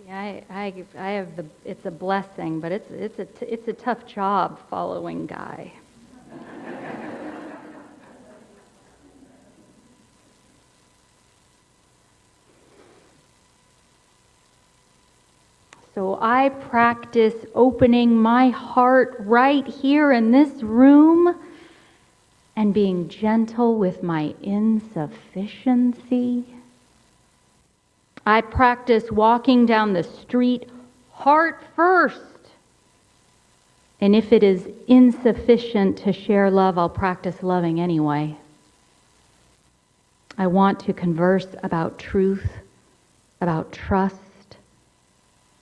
Yeah, I have it's a blessing, but it's a tough job following Guy. So I practice opening my heart right here in this room and being gentle with my insufficiency. I practice walking down the street heart first. And if it is insufficient to share love, I'll practice loving anyway. I want to converse about truth, about trust.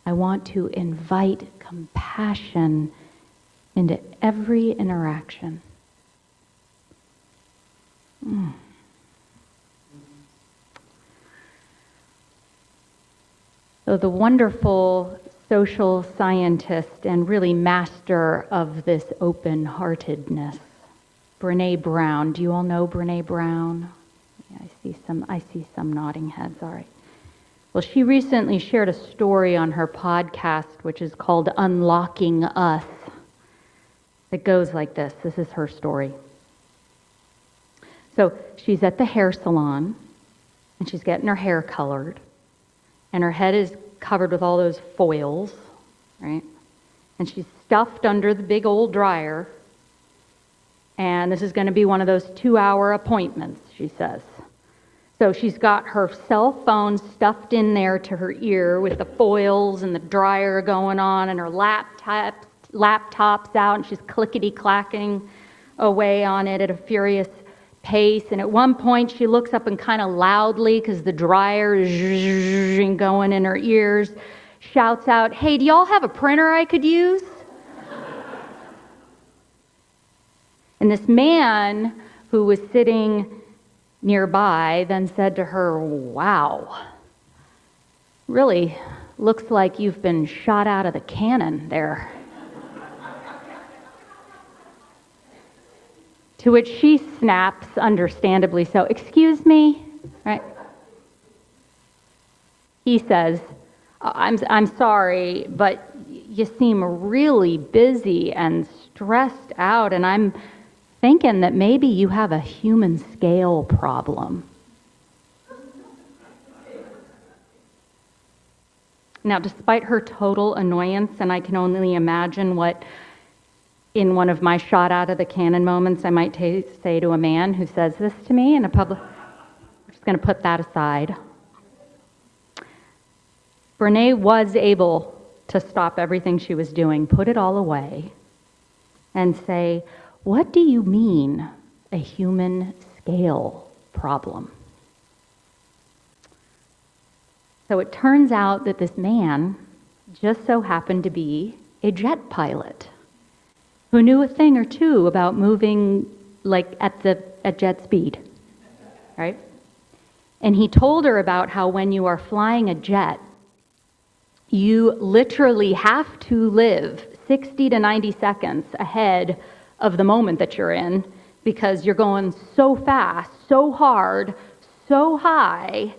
I want to invite compassion into every interaction. So the wonderful social scientist and really master of this open-heartedness, Brene Brown. Do you all know Brene Brown? Yeah, I see some nodding heads. All right. Well, she recently shared a story on her podcast, which is called Unlocking Us. It goes like this. This is her story. So she's at the hair salon, and she's getting her hair colored, and her head is covered with all those foils, right? And she's stuffed under the big old dryer, and this is going to be one of those 2-hour appointments, she says. So she's got her cell phone stuffed in there to her ear with the foils and the dryer going on, and her laptop's out, and she's clickety-clacking away on it at a furious pace. And at one point she looks up and kind of loudly, because the dryer is going in her ears, shouts out, "Hey, do y'all have a printer I could use?" And this man who was sitting nearby then said to her, "Wow, really looks like you've been shot out of the cannon there." To which she snaps, understandably so, "Excuse me?" Right? He says, I'm sorry, but you seem really busy and stressed out, and I'm thinking that maybe you have a human scale problem." Now, despite her total annoyance, and I can only imagine what in one of my shot out of the cannon moments I might say to a man who says this to me in a public, we're just going to put that aside. Brene was able to stop everything she was doing, put it all away, and say, "What do you mean, a human scale problem?" So it turns out that this man just so happened to be a jet pilot who knew a thing or two about moving like at jet speed, right? And he told her about how when you are flying a jet, you literally have to live 60 to 90 seconds ahead of the moment that you're in, because you're going so fast, so hard, so high.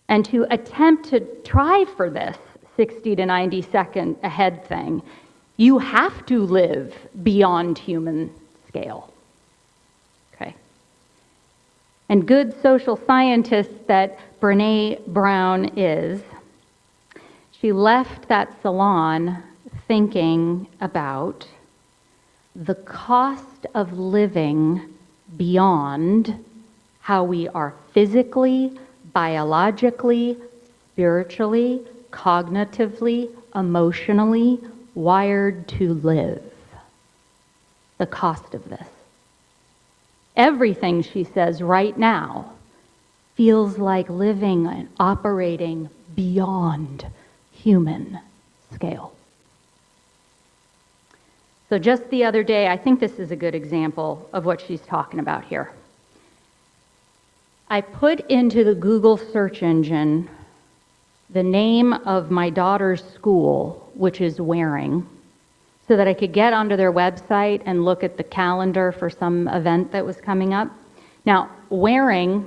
And to attempt to try for this 60 to 90 second ahead thing, you have to live beyond human scale. Okay. And good social scientist that Brene Brown is, she left that salon thinking about the cost of living beyond how we are physically, biologically, spiritually, cognitively, emotionally wired to live. The cost of this. Everything, she says, right now feels like living and operating beyond human scale. So just the other day, I think this is a good example of what she's talking about here. I put into the Google search engine the name of my daughter's school, which is Waring, so that I could get onto their website and look at the calendar for some event that was coming up. Now, Waring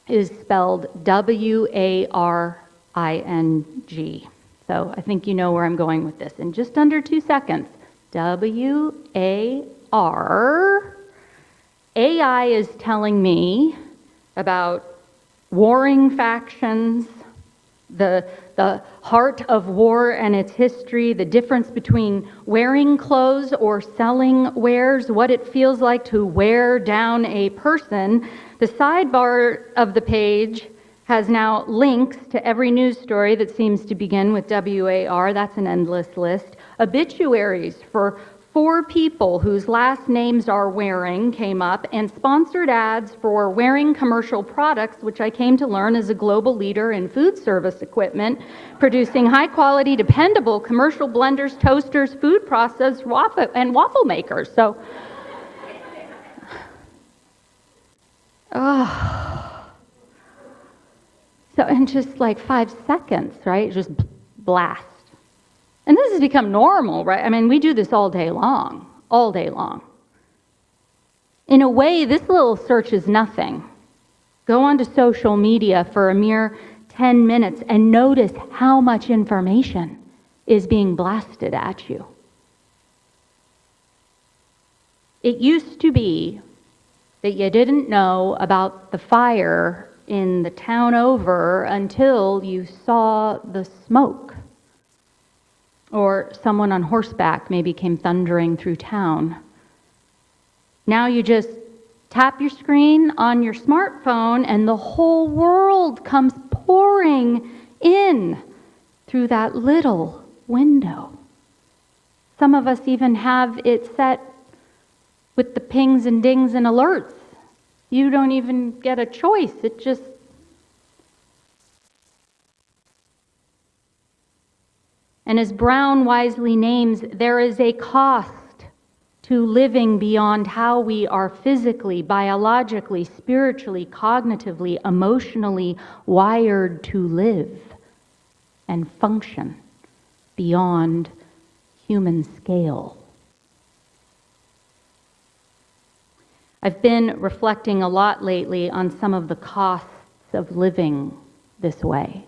is spelled W-A-R-I-N-G. So I think you know where I'm going with this. In just under 2 seconds, W-A-R. AI is telling me about warring factions, the heart of war and its history, the difference between wearing clothes or selling wares, what it feels like to wear down a person. The sidebar of the page has now links to every news story that seems to begin with WAR. That's an endless list. Obituaries for 4 people whose last names are Waring came up, and sponsored ads for Waring commercial products, which I came to learn is a global leader in food service equipment, producing high-quality, dependable commercial blenders, toasters, food processors, and waffle makers. So, so in just like 5 seconds, right? Just blast. And this has become normal, right? I mean, we do this all day long, all day long. In a way, this little search is nothing. Go onto social media for a mere 10 minutes and notice how much information is being blasted at you. It used to be that you didn't know about the fire in the town over until you saw the smoke. Or someone on horseback maybe came thundering through town. Now you just tap your screen on your smartphone and the whole world comes pouring in through that little window. Some of us even have it set with the pings and dings and alerts. You don't even get a choice. It just... And as Brown wisely names, there is a cost to living beyond how we are physically, biologically, spiritually, cognitively, emotionally wired to live and function beyond human scale. I've been reflecting a lot lately on some of the costs of living this way.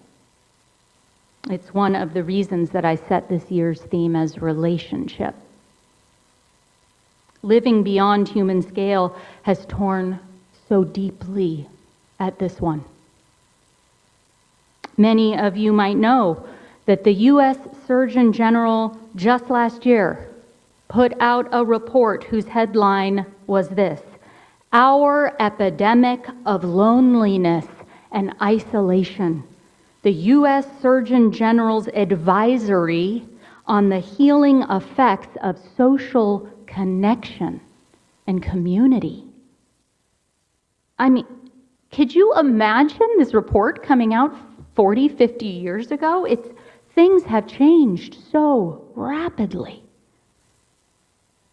It's one of the reasons that I set this year's theme as relationship. Living beyond human scale has torn so deeply at this one. Many of you might know that the U.S. Surgeon General just last year put out a report whose headline was this: "Our epidemic of loneliness and isolation. The U.S. Surgeon General's advisory on the healing effects of social connection and community." I mean, could you imagine this report coming out 40, 50 years ago? Things have changed so rapidly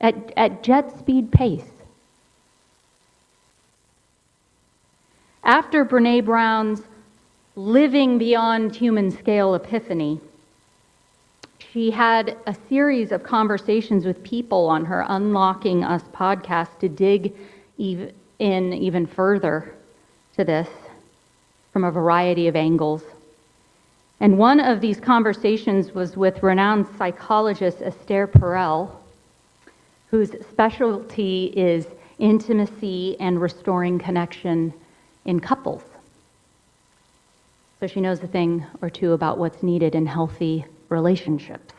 at jet speed pace. After Brene Brown's living beyond human scale epiphany, she had a series of conversations with people on her Unlocking Us podcast to dig in even further to this from a variety of angles. And one of these conversations was with renowned psychologist Esther Perel, whose specialty is intimacy and restoring connection in couples. So she knows a thing or two about what's needed in healthy relationships.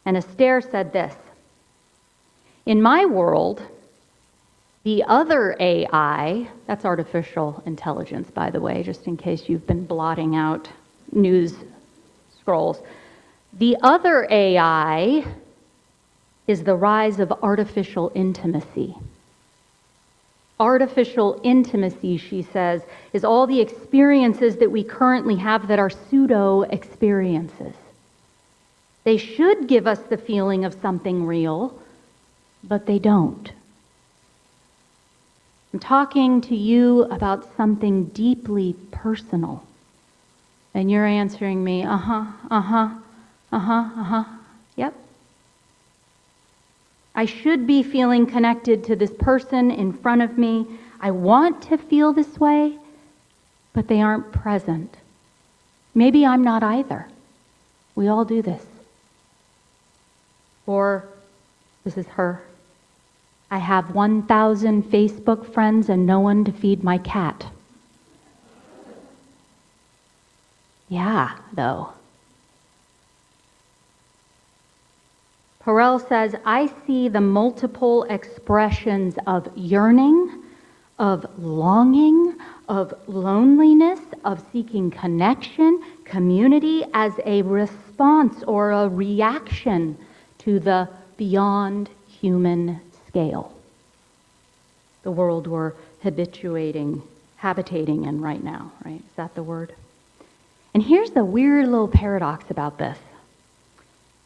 And Esther said this: "In my world, the other AI," that's artificial intelligence, by the way, just in case you've been blotting out news scrolls, "the other AI is the rise of artificial intimacy. Artificial intimacy," she says, "is all the experiences that we currently have that are pseudo-experiences. They should give us the feeling of something real, but they don't. I'm talking to you about something deeply personal." And you're answering me, yep. "I should be feeling connected to this person in front of me. I want to feel this way, but they aren't present. Maybe I'm not either. We all do this. Or, this is her. I have 1,000 Facebook friends and no one to feed my cat. Yeah, though. Perel says, I see the multiple expressions of yearning, of longing, of loneliness, of seeking connection, community as a response or a reaction to the beyond human scale. The world we're habitating in right now, right? Is that the word? And here's the weird little paradox about this.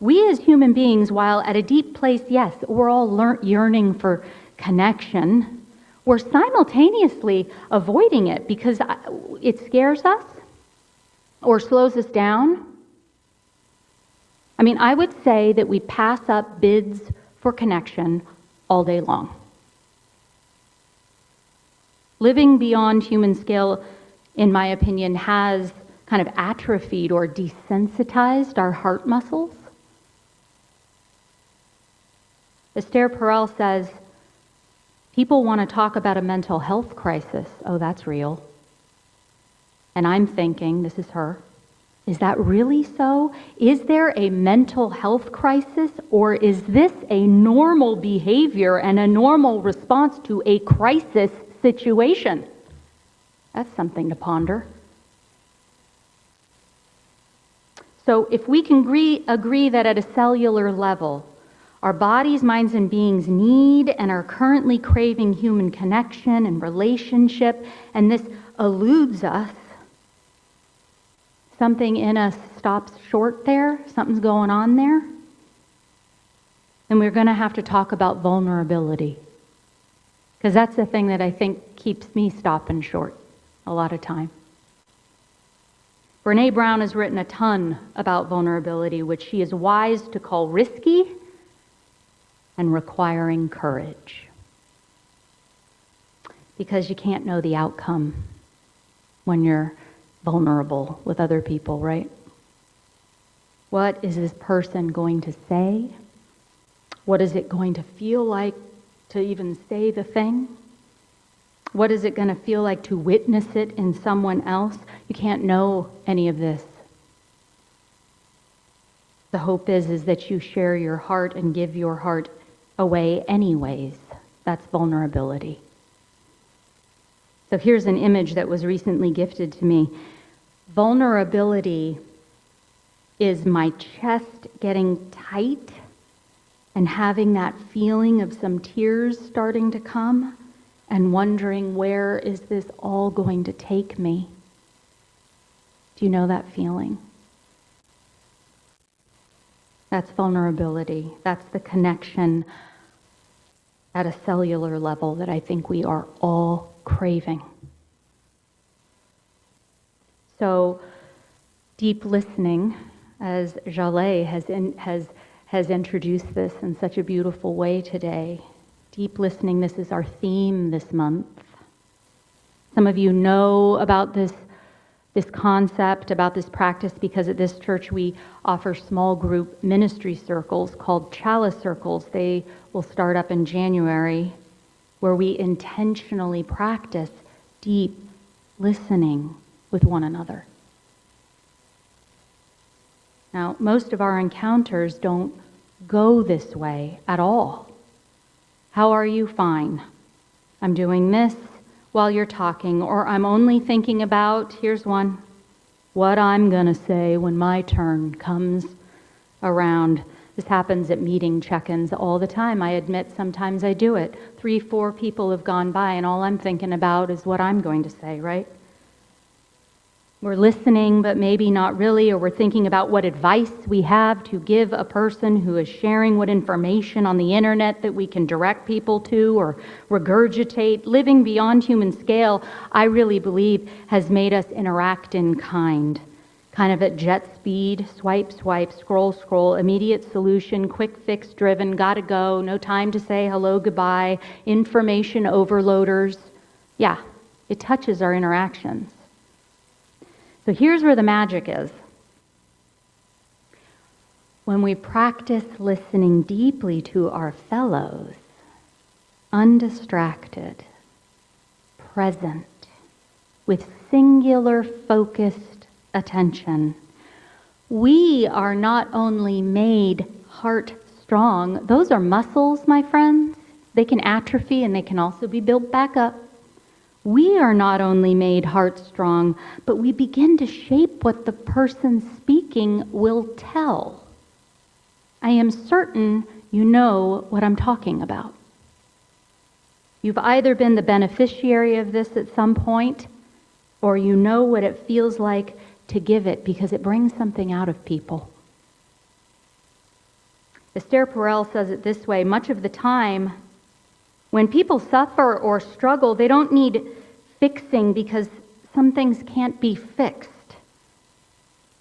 We as human beings, while at a deep place, yes, we're all yearning for connection, we're simultaneously avoiding it because it scares us or slows us down. I mean, I would say that we pass up bids for connection all day long. Living beyond human scale, in my opinion, has kind of atrophied or desensitized our heart muscles. Esther Perel says, people want to talk about a mental health crisis. Oh, that's real. And I'm thinking, this is her, is that really so? Is there a mental health crisis, or is this a normal behavior and a normal response to a crisis situation? That's something to ponder. So if we can agree that at a cellular level, our bodies, minds, and beings need and are currently craving human connection and relationship, and this eludes us, something in us stops short there, something's going on there, then we're going to have to talk about vulnerability. Because that's the thing that I think keeps me stopping short a lot of time. Brene Brown has written a ton about vulnerability, which she is wise to call risky and requiring courage. Because you can't know the outcome when you're vulnerable with other people, right? What is this person going to say? What is it going to feel like to even say the thing? What is it going to feel like to witness it in someone else? You can't know any of this. The hope is that you share your heart and give your heart away anyways. That's vulnerability. So here's an image that was recently gifted to me. Vulnerability is my chest getting tight and having that feeling of some tears starting to come and wondering, where is this all going to take me? Do you know that feeling? That's vulnerability. That's the connection at a cellular level that I think we are all craving. So, deep listening, as Jaleh has introduced this in such a beautiful way today. Deep listening, this is our theme this month. Some of you know about this concept, about this practice, because at this church we offer small group ministry circles called chalice circles. They will start up in January, where we intentionally practice deep listening with one another. Now, most of our encounters don't go this way at all. How are you? Fine. I'm doing this while you're talking, or I'm only thinking about, here's one, what I'm going to say when my turn comes around. This happens at meeting check-ins all the time. I admit sometimes I do it. 3, 4 people have gone by and all I'm thinking about is what I'm going to say, right? We're listening, but maybe not really, or we're thinking about what advice we have to give a person who is sharing what information on the internet that we can direct people to or regurgitate. Living beyond human scale, I really believe, has made us interact in kind of at jet speed, swipe, swipe, scroll, scroll, immediate solution, quick fix driven, gotta go, no time to say hello, goodbye, information overloaders. Yeah, it touches our interactions. So here's where the magic is. When we practice listening deeply to our fellows, undistracted, present, with singular focused attention, we are not only made heart strong, those are muscles, my friends. They can atrophy and they can also be built back up. We are not only made heart strong, but we begin to shape what the person speaking will tell. I am certain you know what I'm talking about. You've either been the beneficiary of this at some point, or you know what it feels like to give it because it brings something out of people. Esther Perel says it this way: much of the time, when people suffer or struggle, they don't need fixing because some things can't be fixed.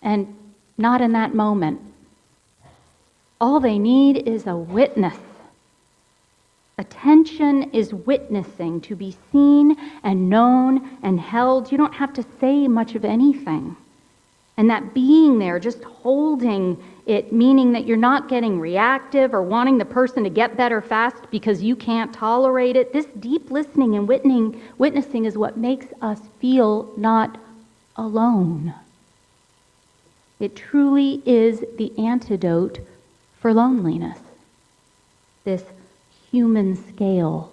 And not in that moment. All they need is a witness. Attention is witnessing, to be seen and known and held. You don't have to say much of anything. And that being there, just holding it, meaning that you're not getting reactive or wanting the person to get better fast because you can't tolerate it. This deep listening and witnessing is what makes us feel not alone. It truly is the antidote for loneliness. This human scale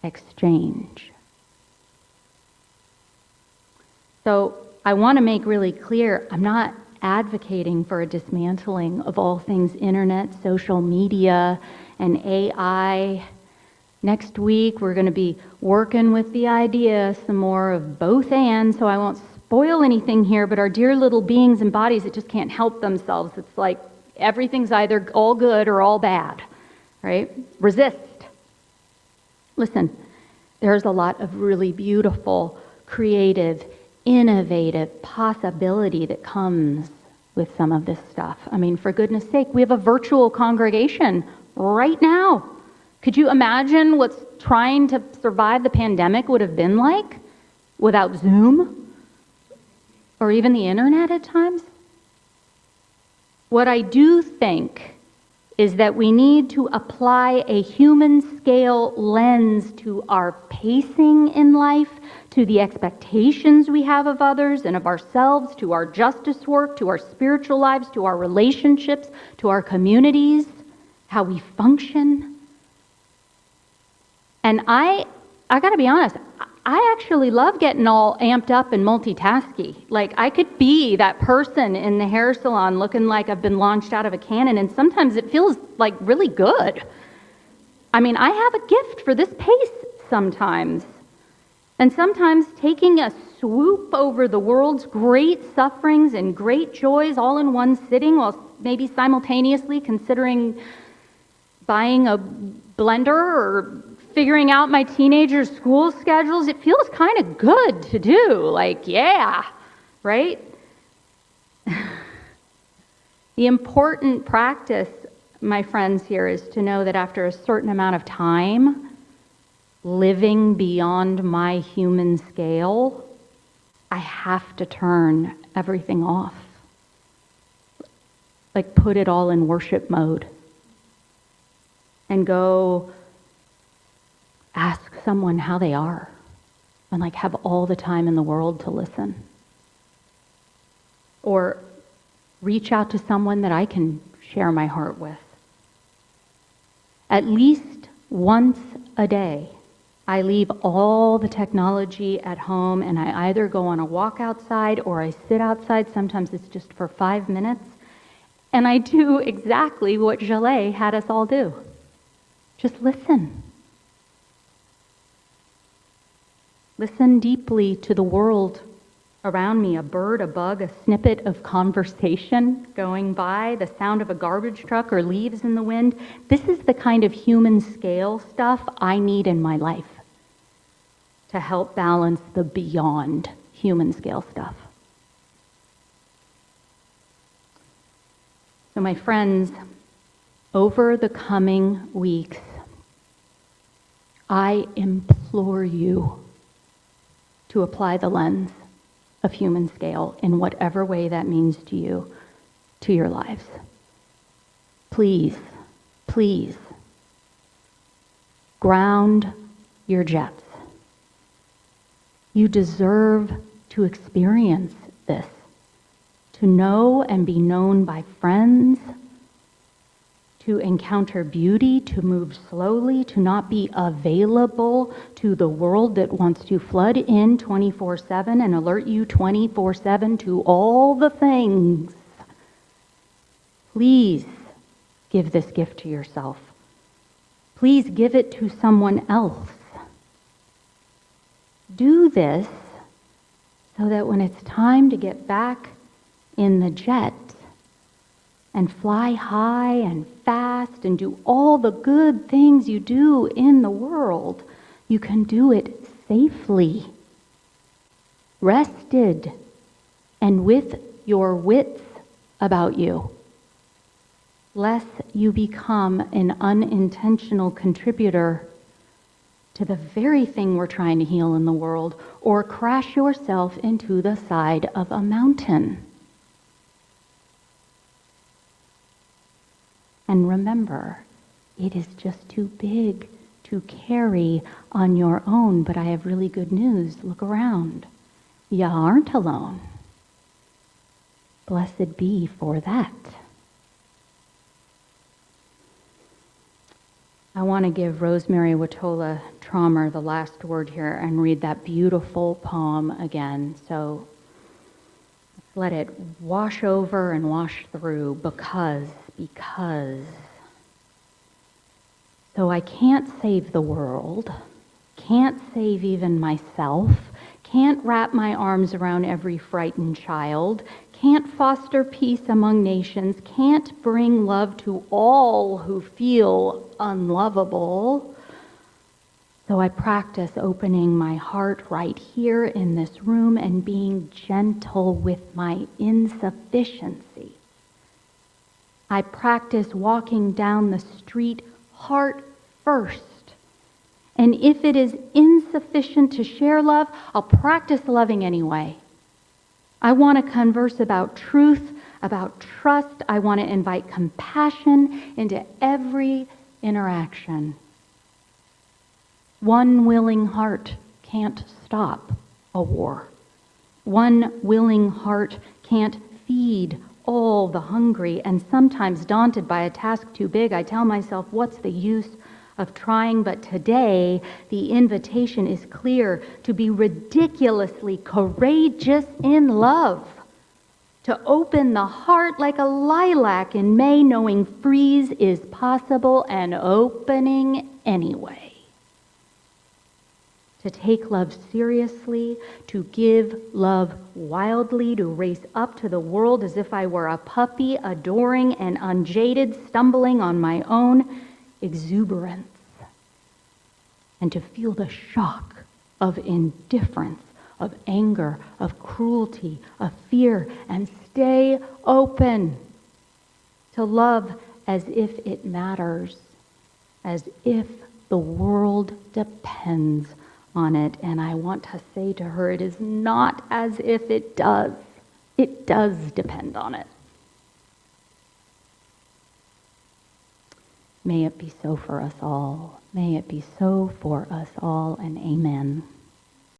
exchange. So I want to make really clear, I'm not advocating for a dismantling of all things internet, social media, and AI. Next week, we're going to be working with the idea some more of both and, so I won't spoil anything here, but our dear little beings and bodies that just can't help themselves. It's like everything's either all good or all bad, right? Resist. Listen, there's a lot of really beautiful, creative, innovative possibility that comes with some of this stuff. I mean, for goodness sake, we have a virtual congregation right now. Could you imagine what's trying to survive the pandemic would have been like without Zoom or even the internet at times? What I do think is that we need to apply a human scale lens to our pacing in life, to the expectations we have of others and of ourselves, to our justice work, to our spiritual lives, to our relationships, to our communities, how we function. And I got to be honest, I actually love getting all amped up and multitasky. Like, I could be that person in the hair salon looking like I've been launched out of a cannon, and sometimes it feels like really good. I mean, I have a gift for this pace sometimes. And sometimes taking a swoop over the world's great sufferings and great joys all in one sitting, while maybe simultaneously considering buying a blender or figuring out my teenagers' school schedules, it feels kind of good to do. Like, yeah, right? The important practice, my friends, here is to know that after a certain amount of time, living beyond my human scale, I have to turn everything off. Like, put it all in worship mode. And go ask someone how they are. And like have all the time in the world to listen. Or reach out to someone that I can share my heart with. At least once a day, I leave all the technology at home and I either go on a walk outside or I sit outside. Sometimes it's just for 5 minutes. And I do exactly what Jalais had us all do. Just listen. Listen deeply to the world around me, a bird, a bug, a snippet of conversation going by, the sound of a garbage truck or leaves in the wind. This is the kind of human scale stuff I need in my life to help balance the beyond human scale stuff. So my friends, over the coming weeks, I implore you to apply the lens. of human scale in whatever way that means to you, to your lives. Please, please, ground your jets. You deserve to experience this, to know and be known by friends, to encounter beauty, to move slowly, to not be available to the world that wants to flood in 24/7 and alert you 24/7 to all the things. Please give this gift to yourself. Please give it to someone else. Do this so that when it's time to get back in the jet and fly high and fast and do all the good things you do in the world, you can do it safely, rested, and with your wits about you, lest you become an unintentional contributor to the very thing we're trying to heal in the world, or crash yourself into the side of a mountain. And remember, it is just too big to carry on your own, but I have really good news. Look around. You aren't alone. Blessed be for that. I want to give Rosemary Watola Traumer the last word here and read that beautiful poem again. So let's let it wash over and wash through because. So I can't save the world, can't save even myself, can't wrap my arms around every frightened child, can't foster peace among nations, can't bring love to all who feel unlovable. So I practice opening my heart right here in this room and being gentle with my insufficiency. I practice walking down the street heart first. And if it is insufficient to share love, I'll practice loving anyway. I want to converse about truth, about trust. I want to invite compassion into every interaction. One willing heart can't stop a war. One willing heart can't feed all the hungry. And sometimes daunted by a task too big, I tell myself, what's the use of trying? But today, the invitation is clear to be ridiculously courageous in love, to open the heart like a lilac in May, knowing freeze is possible and opening anyway. To take love seriously, to give love wildly, to race up to the world as if I were a puppy, adoring and unjaded, stumbling on my own exuberance, and to feel the shock of indifference, of anger, of cruelty, of fear, and stay open to love as if it matters, as if the world depends on it. And I want to say to her, it is not as if it does. It does depend on it. May it be so for us all. May it be so for us all, and amen.